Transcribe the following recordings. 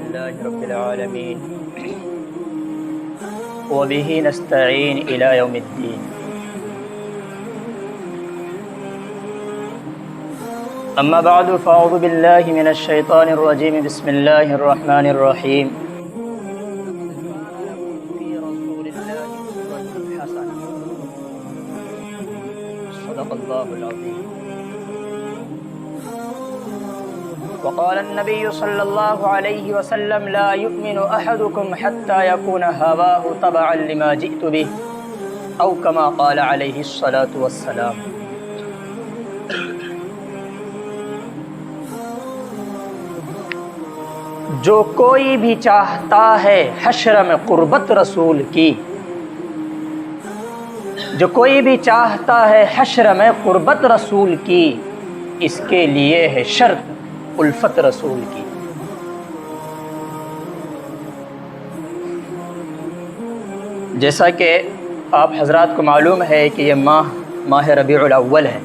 لله رب العالمين وبه نستعين إلى يوم الدين. أما بعد فأعوذ بالله من الشيطان الرجيم. بسم الله الرحمن الرحيم. في رسول الله أسوة حسنة. صدق الله العظيم. وقال النبي صلى الله عليه وسلم: لا يؤمن أحدكم حتى يكون هواه تبعا لما جئت به، أو كما قال عليه الصلاة والسلام. جو کوئی بھی چاہتا ہے حشر میں قربت رسول کی، جو کوئی بھی چاہتا ہے حشر میں قربت رسول کی، اس کے لیے ہے شرط الفت رسول کی. جیسا کہ آپ حضرات کو معلوم ہے کہ یہ ماہ ربیع الاول ہے.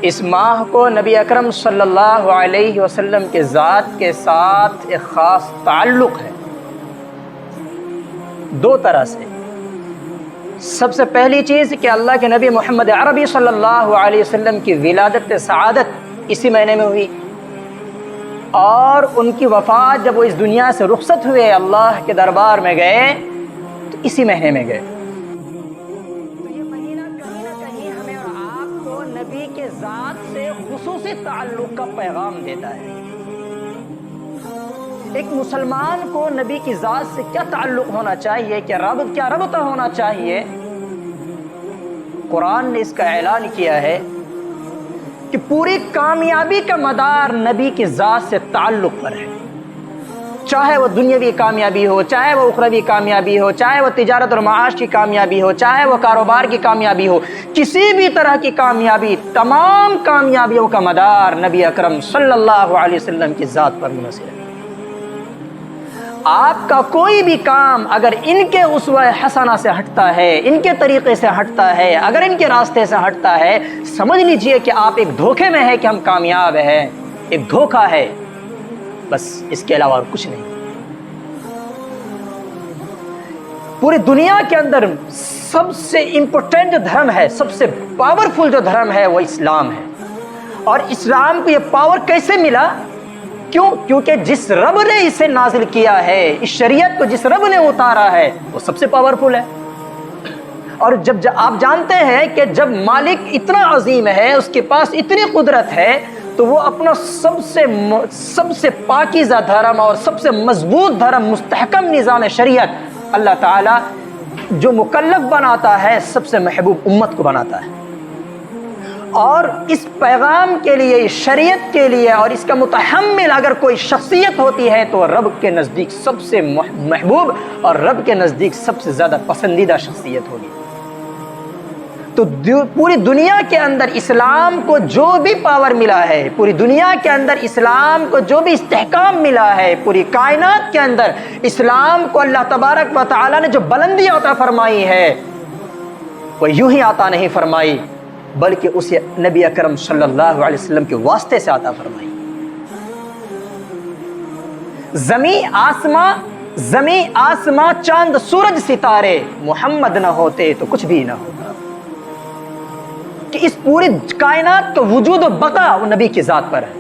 اس ماہ کو نبی اکرم صلی اللہ علیہ وسلم کے ذات کے ساتھ ایک خاص تعلق ہے، دو طرح سے. سب سے پہلی چیز کہ اللہ کے نبی محمد عربی صلی اللہ علیہ وسلم کی ولادت سعادت اسی مہینے میں ہوئی، اور ان کی وفات جب وہ اس دنیا سے رخصت ہوئے، اللہ کے دربار میں گئے تو اسی مہینے میں گئے. تو یہ مہینہ کہیں نہ کہیں ہمیں اور آپ کو نبی کے ذات سے خصوصی تعلق کا پیغام دیتا ہے. ایک مسلمان کو نبی کی ذات سے کیا تعلق ہونا چاہیے، کیا رابطہ ہونا چاہیے؟ قرآن نے اس کا اعلان کیا ہے کہ پوری کامیابی کا مدار نبی کی ذات سے تعلق پر ہے. چاہے وہ دنیاوی کامیابی ہو، چاہے وہ اخروی کامیابی ہو، چاہے وہ تجارت اور معاش کی کامیابی ہو، چاہے وہ کاروبار کی کامیابی ہو، کسی بھی طرح کی کامیابی، تمام کامیابیوں کا مدار نبی اکرم صلی اللہ علیہ وسلم کی ذات پر منحصر ہے. آپ کا کوئی بھی کام اگر ان کے اسوہ حسنہ سے ہٹتا ہے، ان کے طریقے سے ہٹتا ہے، اگر ان کے راستے سے ہٹتا ہے، سمجھ لیجئے کہ آپ ایک دھوکے میں ہیں کہ ہم کامیاب ہیں. ایک دھوکہ ہے، بس اس کے علاوہ اور کچھ نہیں. پوری دنیا کے اندر سب سے امپورٹنٹ جو دھرم ہے، سب سے پاورفل جو دھرم ہے وہ اسلام ہے. اور اسلام کو یہ پاور کیسے ملا؟ کیونکہ جس رب نے اسے نازل کیا ہے، اس شریعت کو جس رب نے اتارا ہے، وہ سب سے پاورفل ہے. اور جب آپ جانتے ہیں کہ جب مالک اتنا عظیم ہے، اس کے پاس اتنی قدرت ہے، تو وہ اپنا سب سے پاکیزہ دھرم اور سب سے مضبوط دھرم، مستحکم نظام شریعت اللہ تعالی جو مکلف بناتا ہے، سب سے محبوب امت کو بناتا ہے. اور اس پیغام کے لیے، اس شریعت کے لیے اور اس کا متحمل اگر کوئی شخصیت ہوتی ہے تو رب کے نزدیک سب سے محبوب اور رب کے نزدیک سب سے زیادہ پسندیدہ شخصیت ہوگی. تو پوری دنیا کے اندر اسلام کو جو بھی پاور ملا ہے، پوری دنیا کے اندر اسلام کو جو بھی استحکام ملا ہے، پوری کائنات کے اندر اسلام کو اللہ تبارک و تعالی نے جو بلندی عطا فرمائی ہے، وہ یوں ہی عطا نہیں فرمائی، بلکہ اسے نبی اکرم صلی اللہ علیہ وسلم کے واسطے سے عطا فرمائی. زمین آسماں چاند سورج ستارے محمد نہ ہوتے تو کچھ بھی نہ ہوتا. کہ اس پوری کائنات کا وجود و بقا وہ نبی کی ذات پر ہے.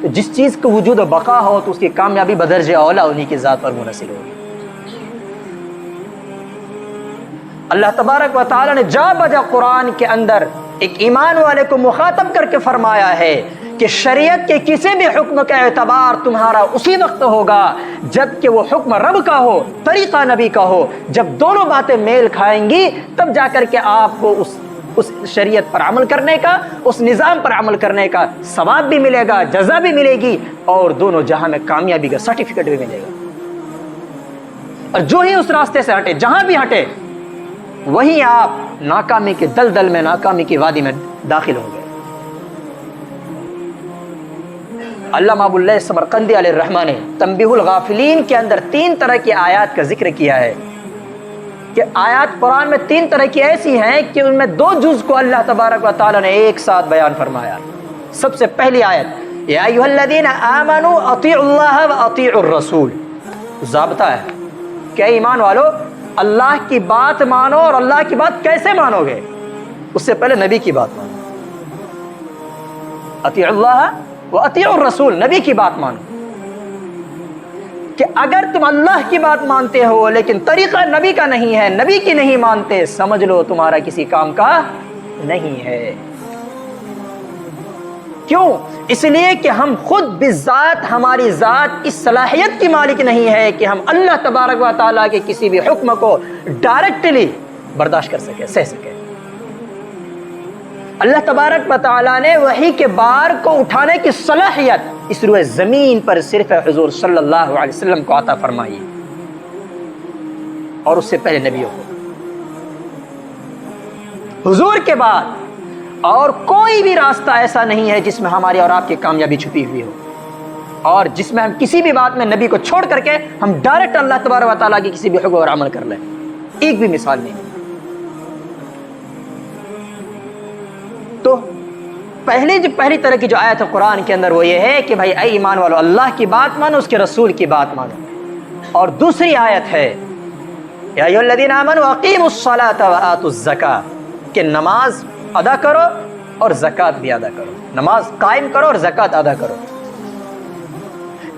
تو جس چیز کا وجود و بقا ہو تو اس کی کامیابی بدرجہ اولا انہی کی ذات پر منحصر ہوگی. اللہ تبارک و تعالی نے جا بجا قرآن کے اندر ایک ایمان والے کو مخاطب کر کے فرمایا ہے کہ شریعت کے کسی بھی حکم کا اعتبار تمہارا اسی وقت ہوگا جب کہ وہ حکم رب کا ہو، طریقہ نبی کا ہو. جب دونوں باتیں میل کھائیں گی تب جا کر کے آپ کو اس شریعت پر عمل کرنے کا، اس نظام پر عمل کرنے کا ثواب بھی ملے گا، جزا بھی ملے گی، اور دونوں جہاں میں کامیابی کا سرٹیفکیٹ بھی ملے گا. اور جو ہی اس راستے سے ہٹے، جہاں بھی ہٹے، وہیں آپ ناکامی کے دلدل میں، ناکامی کی وادی میں داخل ہو گئے. علامہ ابو اللہ سمرقندی علیہ الرحمہ نے تنبیہ الغافلین کے اندر 3 طرح کی آیات کا ذکر کیا ہے کہ آیات قرآن میں 3 طرح کی ایسی ہیں کہ ان میں 2 جز کو اللہ تبارک و تعالی نے ایک ساتھ بیان فرمایا. سب سے پہلی آیت یا ایھا الذین آمنوا اطیعوا اللہ و اطیعوا الرسول، ضابطہ ہے کہ ایمان والو اللہ کی بات مانو، اور اللہ کی بات کیسے مانو گے؟ اس سے پہلے نبی کی بات مانو، اطیعوا اللہ و اطیعوا الرسول، نبی کی بات مانو۔ کہ اگر تم اللہ کی بات مانتے ہو لیکن طریقہ نبی کا نہیں ہے، نبی کی نہیں مانتے، سمجھ لو تمہارا کسی کام کا نہیں ہے۔ کیوں؟ اس لیے کہ ہم خود بذات، ہماری ذات اس صلاحیت کی مالک نہیں ہے کہ ہم اللہ تبارک و تعالیٰ کے کسی بھی حکم کو ڈائریکٹلی برداشت کر سکے، سہ سکے۔ اللہ تبارک و تعالیٰ نے وحی کے بار کو اٹھانے کی صلاحیت اس روئے زمین پر صرف حضور صلی اللہ علیہ وسلم کو عطا فرمائی، اور اس سے پہلے نبیوں کو۔ حضور کے بعد اور کوئی بھی راستہ ایسا نہیں ہے جس میں ہماری اور آپ کی کامیابی چھپی ہوئی ہو، اور جس میں ہم کسی بھی بات میں نبی کو چھوڑ کر کے ہم ڈائریکٹ اللہ تبارک و تعالیٰ کی کسی بھی حکم اور عمل کر لیں۔ ایک بھی مثال نہیں۔ تو پہلی طرح کی جو آیت ہے قرآن کے اندر وہ یہ ہے کہ بھائی اے ایمان والو اللہ کی بات مانو، اس کے رسول کی بات مانو۔ اور دوسری آیت ہے یا ایھا الذین آمنوا اقیموا الصلاۃ وآتوا الزکاۃ، کہ نماز ادا کرو اور زکوٰۃ بھی ادا کرو، نماز قائم کرو اور زکوٰۃ ادا کرو۔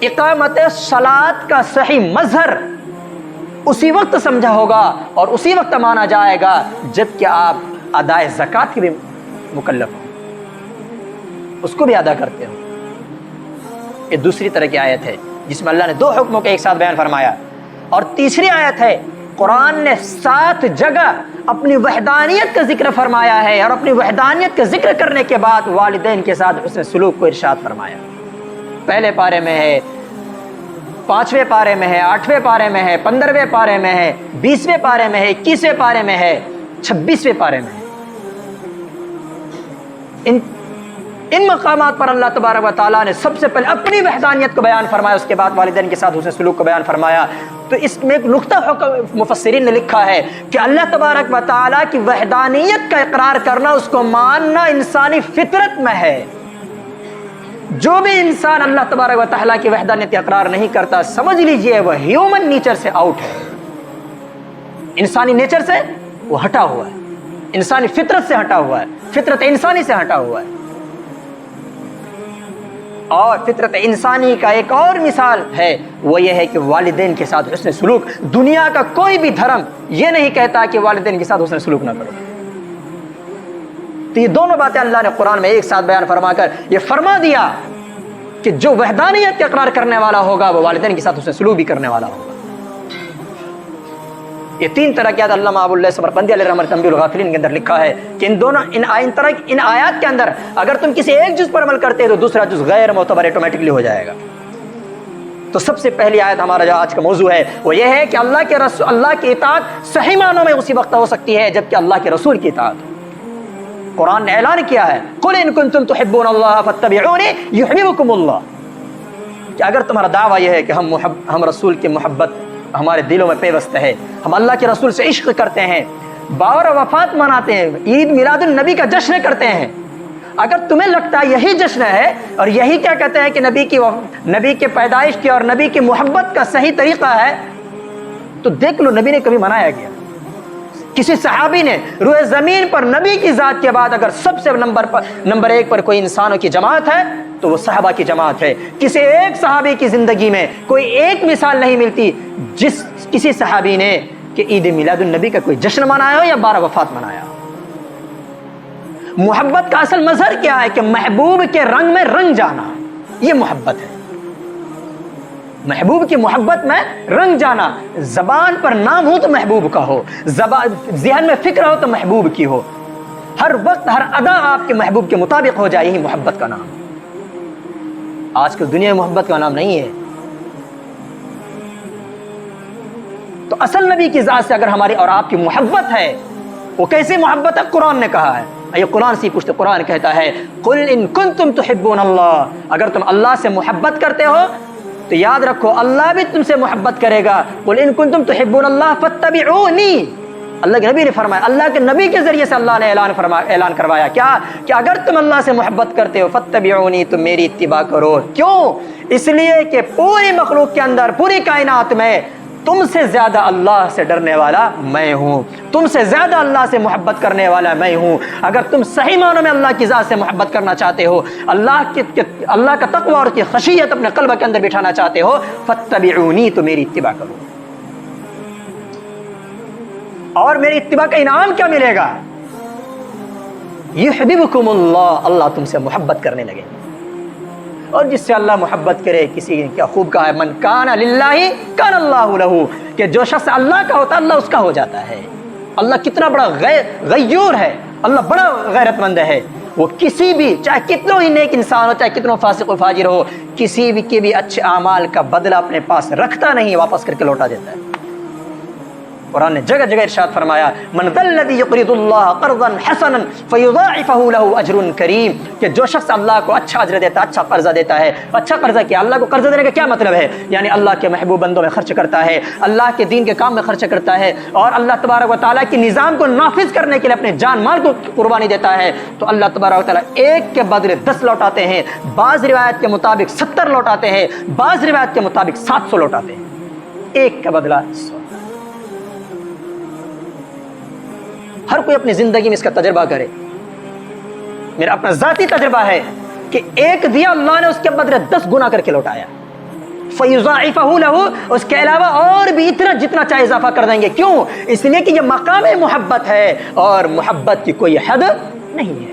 اقامت صلاۃ کا صحیح مظہر اسی وقت سمجھا ہوگا اور اسی وقت مانا جائے گا جب کہ آپ ادائے زکوٰۃ کے بھی مکلف ہو، اس کو بھی ادا کرتے ہو۔ یہ دوسری طرح کی آیت ہے جس میں اللہ نے دو حکموں کے ایک ساتھ بیان فرمایا۔ اور تیسری آیت ہے قرآن نے 7 جگہ اپنی وحدانیت کا ذکر فرمایا ہے، اور اپنی وحدانیت کا ذکر کرنے کے بعد والدین کے ساتھ حسن سلوک کو ارشاد فرمایا۔ پہلے پارے میں ہے، 5ویں پارے میں ہے، 8ویں پارے میں ہے، 15ویں پارے میں ہے، 20ویں پارے میں ہے، 21ویں پارے میں ہے، 26ویں پارے میں ہے۔ ان مقامات پر اللہ تبارک و تعالیٰ نے سب سے پہلے اپنی وحدانیت کو بیان فرمایا، اس کے بعد والدین کے ساتھ حسن سلوک کو بیان فرمایا۔ تو اس میں ایک نقطہ مفسرین نے لکھا ہے کہ اللہ تبارک و تعالیٰ کی وحدانیت کا اقرار کرنا، اس کو ماننا انسانی فطرت میں ہے۔ جو بھی انسان اللہ تبارک و تعالیٰ کی وحدانیت کا اقرار نہیں کرتا، سمجھ لیجئے وہ ہیومن نیچر سے آؤٹ ہے، انسانی نیچر سے وہ ہٹا ہوا ہے، انسانی فطرت سے ہٹا ہوا ہے، فطرت انسانی سے ہٹا ہوا ہے۔ اور فطرت انسانی کا ایک اور مثال ہے، وہ یہ ہے کہ والدین کے ساتھ حسن سلوک۔ دنیا کا کوئی بھی دھرم یہ نہیں کہتا کہ والدین کے ساتھ حسن سلوک نہ کرو۔ تو یہ دونوں باتیں اللہ نے قرآن میں ایک ساتھ بیان فرما کر یہ فرما دیا کہ جو وحدانیت کا اقرار کرنے والا ہوگا وہ والدین کے ساتھ حسن سلوک بھی کرنے والا ہوگا۔ یہ 3 طرح کی آیات علامہ ابو اللہ سمرقندی علیہ رحمۃ تنبیہ الغافلین کے اندر لکھا ہے کہ ان آیات کے اندر اگر تم کسی ایک جز پر عمل کرتے تو دوسرا جز غیر معتبر آٹومیٹکلی ہو جائے گا۔ تو سب سے پہلی آیت ہمارا جو آج کا موضوع ہے وہ یہ ہے کہ اللہ کی اطاعت صحیح معنوں میں اسی وقت ہو سکتی ہے جبکہ اللہ کے رسول کی اطاعت ہو۔ قرآن نے اعلان کیا ہے قل ان کنتم تحبون اللہ فاتبعونی یحببکم اللہ، کہ اگر تمہارا دعویٰ یہ ہے کہ ہم رسول کی محبت ہمارے دلوں میں پیوست ہے، ہم اللہ کے رسول سے عشق کرتے ہیں، باور و وفات مناتے ہیں، عید میلاد النبی کا جشن کرتے ہیں، اگر تمہیں لگتا ہے یہی جشن ہے اور یہی کیا کہتے ہیں کہ نبی کی پیدائش کی اور نبی کی محبت کا صحیح طریقہ ہے، تو دیکھ لو نبی نے کبھی منایا گیا؟ کسی صحابی نے روئے زمین پر نبی کی ذات کے بعد اگر سب سے نمبر 1 پر کوئی انسانوں کی جماعت ہے تو وہ صحابہ کی جماعت ہے۔ کسی ایک صحابی کی زندگی میں کوئی ایک مثال نہیں ملتی کسی صحابی نے کہ عید میلاد النبی کا کوئی جشن منایا ہو یا بار وفات منایا ہو۔ محبت کا اصل مظہر کیا ہے کہ محبوب کے رنگ میں رنگ جانا، یہ محبت ہے۔ محبوب کی محبت میں رنگ جانا، زبان پر نام ہو تو محبوب کا ہو، ذہن میں فکر ہو تو محبوب کی ہو، ہر وقت ہر ادا آپ کے محبوب کے مطابق ہو جائے، یہی محبت کا نام۔ آج کل دنیا میں محبت کا نام نہیں ہے۔ تو اصل نبی کی ذات سے اگر ہماری اور آپ کی محبت ہے، وہ کیسی محبت ہے؟ قرآن نے کہا ہے، یہ قرآن سے پوچھتے، قرآن کہتا ہے قل ان کنتم تحبون اللہ، اگر تم اللہ سے محبت کرتے ہو تو یاد رکھو اللہ بھی تم سے محبت کرے گا۔ قل ان کنتم تحبون اللہ فاتبعونی، اللہ کے نبی نے فرمایا, اللہ کے نبی کے ذریعے سے اللہ نے اعلان کروایا کیا کہ اگر تم اللہ سے محبت کرتے ہو فاتبعونی, تم میری اتباع کرو. کیوں؟ اس لیے کہ پوری مخلوق کے اندر, پوری کائنات میں تم سے زیادہ اللہ سے ڈرنے والا میں ہوں, تم سے زیادہ اللہ سے محبت کرنے والا میں ہوں. اگر تم صحیح معنوں میں اللہ کی ذات سے محبت کرنا چاہتے ہو, اللہ کا تقوی اور کی خشیت اپنے قلب کے اندر بٹھانا چاہتے ہو, فاتبعونی, تو میری اتباع کرو. اور میری اتباع کا انعام کیا ملے گا؟ یحببکم اللہ, اللہ تم سے محبت کرنے لگے. اور جس سے اللہ محبت کرے, کسی نے کیا خوب کہا ہے, من کان للہ کان اللہ لہ, کہ جو شخص اللہ کا ہوتا ہے اللہ اس کا ہو جاتا ہے. اللہ کتنا بڑا غیور ہے, اللہ بڑا غیرت مند ہے. وہ کسی بھی, چاہے کتنا ہی نیک انسان ہو, چاہے کتنا فاسق و فاجر ہو, کسی بھی کے بھی اچھے اعمال کا بدلہ اپنے پاس رکھتا نہیں, واپس کر کے لوٹا دیتا ہے. قرآن نے جگہ جگہ ارشاد فرمایا, من ذا الذی یقرض اللہ قرضا حسنا فیضاعفہ لہ اجر کریم, کہ جو شخص اللہ کو اچھا اجر دیتا ہے, اچھا قرضہ دیتا ہے. اچھا قرضہ کیا؟ اللہ کو قرضہ دینے کا کیا مطلب ہے؟ یعنی اللہ کے محبوب بندوں میں خرچ کرتا ہے, اللہ کے دین کے کام میں خرچ کرتا ہے, اور اللہ تبارک و تعالیٰ کے نظام کو نافذ کرنے کے لیے اپنے جان مال کو قربانی دیتا ہے. تو اللہ تبارک و تعالیٰ ایک کے بدلے 10 لوٹاتے ہیں, بعض روایت کے مطابق 70 لوٹاتے ہیں, بعض روایت کے مطابق 700 لوٹاتے ہیں. ایک کا بدلہ 100. ہر کوئی اپنی زندگی میں اس کا تجربہ کرے. میرا اپنا ذاتی تجربہ ہے کہ ایک دیا اللہ نے اس کے بدلے 10 گنا کر کے لوٹایا. فیضاعفہ لہ, اس کے علاوہ اور بھی اتنا جتنا چاہے اضافہ کر دیں گے. کیوں؟ اس لیے کہ یہ مقام محبت ہے, اور محبت کی کوئی حد نہیں ہے.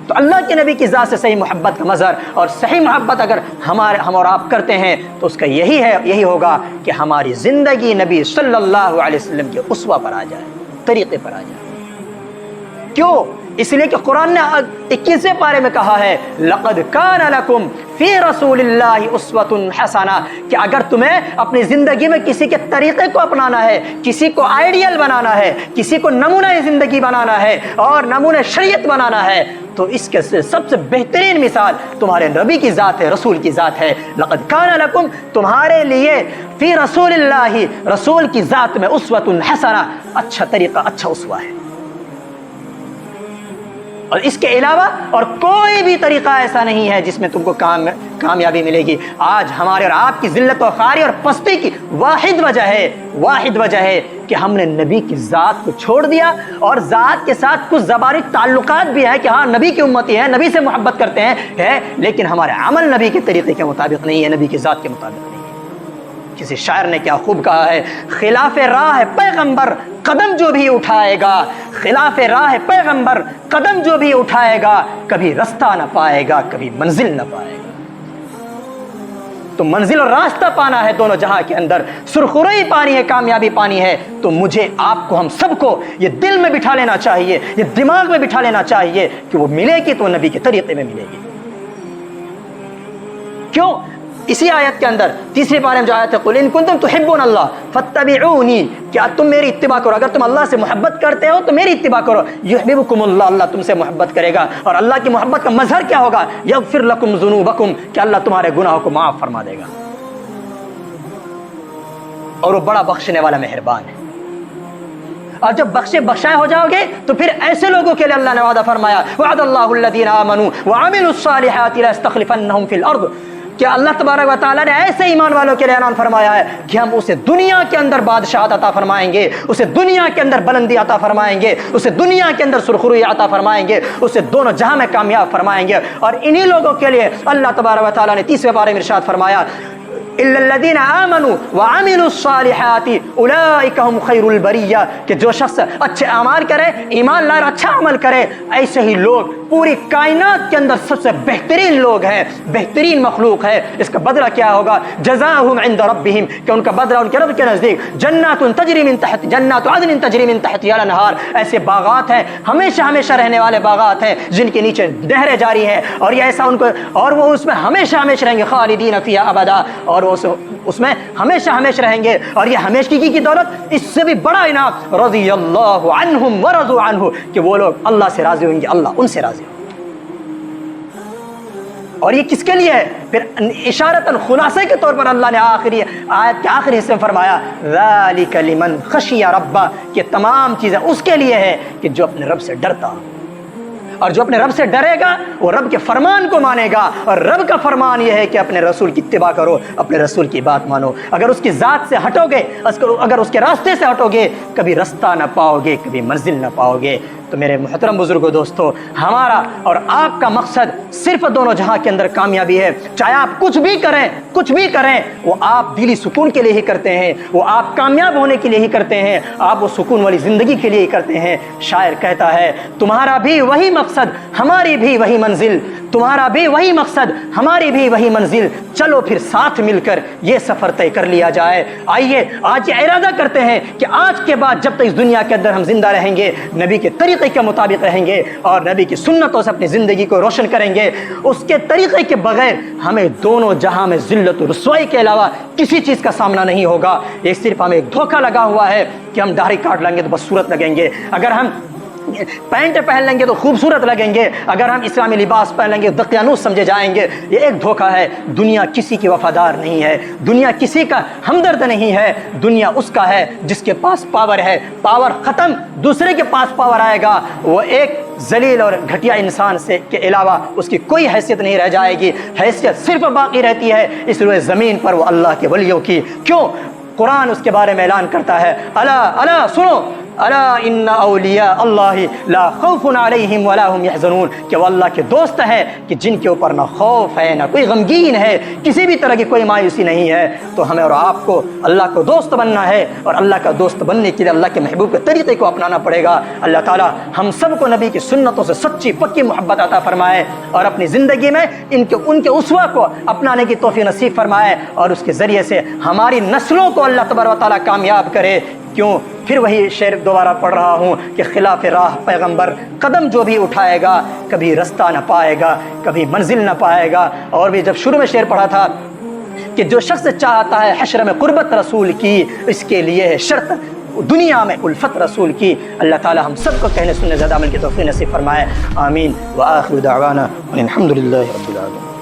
تو اللہ کے نبی کی ذات سے صحیح محبت کا مظہر, اور صحیح محبت اگر ہم اور آپ کرتے ہیں تو اس کا یہی ہوگا کہ ہماری زندگی نبی صلی اللہ علیہ وسلم کے اسوہ پر آ جائے, طریقے پر آ جائے. کیوں؟ اس لیے کہ قرآن نے 21ویں پارے میں کہا ہے, لقد کان لکم فی رسول اللہ اسوۃ حسنہ, کہ اگر تمہیں اپنی زندگی میں کسی کے طریقے کو اپنانا ہے, کسی کو آئیڈیل بنانا ہے, کسی کو نمونہ زندگی بنانا ہے اور نمونہ شریعت بنانا ہے, تو اس کے سب سے بہترین مثال تمہارے نبی کی ذات ہے, رسول کی ذات ہے. لقد کان لکم, تمہارے لیے فی رسول اللہ, رسول کی ذات میں اسوۃ حسنہ, اچھا طریقہ, اچھا اسوہ ہے. اور اس کے علاوہ اور کوئی بھی طریقہ ایسا نہیں ہے جس میں تم کو کامیابی ملے گی. آج ہمارے اور آپ کی ذلت و خواری اور پستی کی واحد وجہ ہے کہ ہم نے نبی کی ذات کو چھوڑ دیا, اور ذات کے ساتھ کچھ زبانی تعلقات بھی ہے کہ ہاں نبی کی امتی ہے, نبی سے محبت کرتے ہیں, لیکن ہمارے عمل نبی کے طریقے کے مطابق نہیں ہے, نبی کی ذات کے مطابق نہیں ہے. کسی شاعر نے کیا خوب کہا ہے, خلاف راہ پیغمبر قدم جو بھی اٹھائے گا, خلاف راہ پیغمبر قدم جو بھی اٹھائے گا, کبھی رستہ نہ پائے گا, کبھی منزل نہ پائے گا. تو منزل اور راستہ پانا ہے دونوں جہاں کے اندر, سرخروئی پانی ہے, کامیابی پانی ہے. تو مجھے, آپ کو, ہم سب کو یہ دل میں بٹھا لینا چاہیے, یہ دماغ میں بٹھا لینا چاہیے کہ وہ ملے گی تو نبی کے طریقے میں ملے گی. کیوں؟ اسی آیت کے اندر 3 پارے میں جو آیت ہے, قل ان کنتم تحبون اللہ فاتبعونی, کیا تم میری اتباع کرو, اگر تم اللہ سے محبت کرتے ہو تو میری اتباع کرو. یحببکم اللہ, اللہ تم سے محبت کرے گا. اور اللہ کی محبت کا مظہر کیا ہوگا؟ یغفر لکم ذنوبکم, کہ اللہ تمہارے گناہوں کو معاف فرما دے گا, اور وہ بڑا بخشنے والا مہربان ہے. اور جب بخشائے ہو جاؤ گے تو پھر ایسے لوگوں کے لیے اللہ نے وعدہ فرمایا, وعد اللہ الذین آمنوا وعملوا الصالحات ليستخلفنهم في الارض, کہ اللہ تبارک و تعالیٰ نے ایسے ایمان والوں کے لیے اعلان فرمایا ہے کہ ہم اسے دنیا کے اندر بادشاہت عطا فرمائیں گے, اسے دنیا کے اندر بلندی عطا فرمائیں گے, اسے دنیا کے اندر سرخروئی عطا فرمائیں گے, اسے دونوں جہاں میں کامیاب فرمائیں گے. اور انہی لوگوں کے لیے اللہ تبارک و تعالیٰ نے 30ویں پارے میں ارشاد فرمایا, الا الذين آمنوا وعملوا الصالحات اولئک هم خیر البریہ, کہ جو شخص اچھے اعمال کرے, ایمان لائے, اچھا عمل کرے, ایسے ہی لوگ پوری کائنات کے اندر سب سے بہترین لوگ ہیں, بہترین مخلوق ہے. اس کا بدلہ کیا ہوگا؟ جزاؤہم عند ربہم, کہ ان کا بدلہ ان کے رب کے نزدیک جنات عدن تجری من تحتها الانہار, ایسے باغات ہیں, ہمیشہ رہنے والے باغات ہیں جن کے نیچے نہریں جاری ہیں, اور یہ ایسا ان کو, اور وہ اس میں ہمیشہ رہیں گے, خالدین فیہا ابدا, اور اس میں ہمیشہ رہیں گے. اور یہ ہمیشگی کی دولت, اس سے بھی بڑا انعام, رضی اللہ عنہم ورضوا عنہ, کہ وہ لوگ اللہ سے راضی ہوں گے, اللہ ان سے راضی ہوں. اور یہ کس کے لیے ہے؟ پھر اشارتاً خلاصے کے طور پر اللہ نے آخری آیت کے آخری حصے میں فرمایا ذالک لمن خشی ربہ، کہ تمام چیزیں اس کے لیے ہے کہ جو اپنے رب سے ڈرتا، اور جو اپنے رب سے ڈرے گا وہ رب کے فرمان کو مانے گا، اور رب کا فرمان یہ ہے کہ اپنے رسول کی اتباع کرو، اپنے رسول کی بات مانو۔ اگر اس کی ذات سے ہٹو گے، اگر اس کے راستے سے ہٹو گے، کبھی رستہ نہ پاؤ گے، کبھی منزل نہ پاؤ گے۔ تو میرے محترم بزرگوں، دوستو، ہمارا اور آپ کا مقصد صرف دونوں جہاں کے اندر کامیابی ہے۔ چاہے آپ کچھ بھی کریں وہ آپ دلی سکون کے لیے ہی کرتے ہیں، وہ آپ کامیاب ہونے کے لیے ہی کرتے ہیں، آپ وہ سکون والی زندگی کے لیے ہی کرتے ہیں۔ شاعر کہتا ہے تمہارا بھی وہی مقصد ہماری بھی وہی منزل، تمہارا بھی وہی مقصد ہماری بھی وہی منزل، چلو پھر ساتھ مل کر یہ سفر طے کر لیا جائے۔ آئیے آج یہ ارادہ کرتے ہیں کہ آج کے بعد جب تک اس دنیا کے اندر ہم زندہ رہیں گے، نبی کے طریقے کے مطابق رہیں گے اور نبی کی سنتوں سے اپنی زندگی کو روشن کریں گے۔ اس کے طریقے کے بغیر ہمیں دونوں جہاں میں ذلت و رسوائی کے علاوہ کسی چیز کا سامنا نہیں ہوگا۔ یہ صرف ہمیں ایک دھوکہ لگا ہوا ہے کہ ہم داڑھی کاٹ لیں گے تو بس صورت لگیں گے، اگر ہم پینٹ پہن لیں گے تو خوبصورت لگیں گے، اگر ہم اسلامی لباس پہن لیں گے تو دقیانوس سمجھے جائیں گے۔ یہ ایک دھوکہ ہے۔ دنیا کسی کی وفادار نہیں ہے، دنیا کسی کا ہمدرد نہیں ہے، دنیا اس کا ہے جس کے پاس پاور ہے۔ پاور ختم، دوسرے کے پاس پاور آئے گا، وہ ایک ذلیل اور گھٹیا انسان سے کے علاوہ اس کی کوئی حیثیت نہیں رہ جائے گی۔ حیثیت صرف باقی رہتی ہے اس روئے زمین پر وہ اللہ کے ولیوں کی۔ کیوں؟ قرآن اس کے بارے میں اعلان کرتا ہے، الا الا سنو، الا ان اولیاء اللہ لا خوف علیہم ولا هم يحزنون، کہ وہ اللہ کے دوست ہیں کہ جن کے اوپر نہ خوف ہے نہ کوئی غمگین ہے، کسی بھی طرح کی کوئی مایوسی نہیں ہے۔ تو ہمیں اور آپ کو اللہ کو دوست بننا ہے، اور اللہ کا دوست بننے کے لیے اللہ کے محبوب کے طریقے کو اپنانا پڑے گا۔ اللہ تعالی ہم سب کو نبی کی سنتوں سے سچی پکی محبت عطا فرمائے، اور اپنی زندگی میں ان کے اسوہ کو اپنانے کی توفیق نصیب فرمائے، اور اس کے ذریعے سے ہماری نسلوں کو اللہ تبارک و تعالی کامیاب کرے۔ کیوں؟ پھر وہی شعر دوبارہ پڑھ رہا ہوں کہ خلاف راہ پیغمبر قدم جو بھی اٹھائے گا، کبھی رستہ نہ پائے گا، کبھی منزل نہ پائے گا۔ اور بھی جب شروع میں شعر پڑھا تھا کہ جو شخص چاہتا ہے حشر میں قربت رسول کی، اس کے لیے ہے شرط دنیا میں الفت رسول کی۔ اللہ تعالی ہم سب کو کہنے سننے زیادہ عمل کی توفیق نصیب فرمائے۔ آمین۔ وآخر دعوانا الحمد للہ رب العالمین۔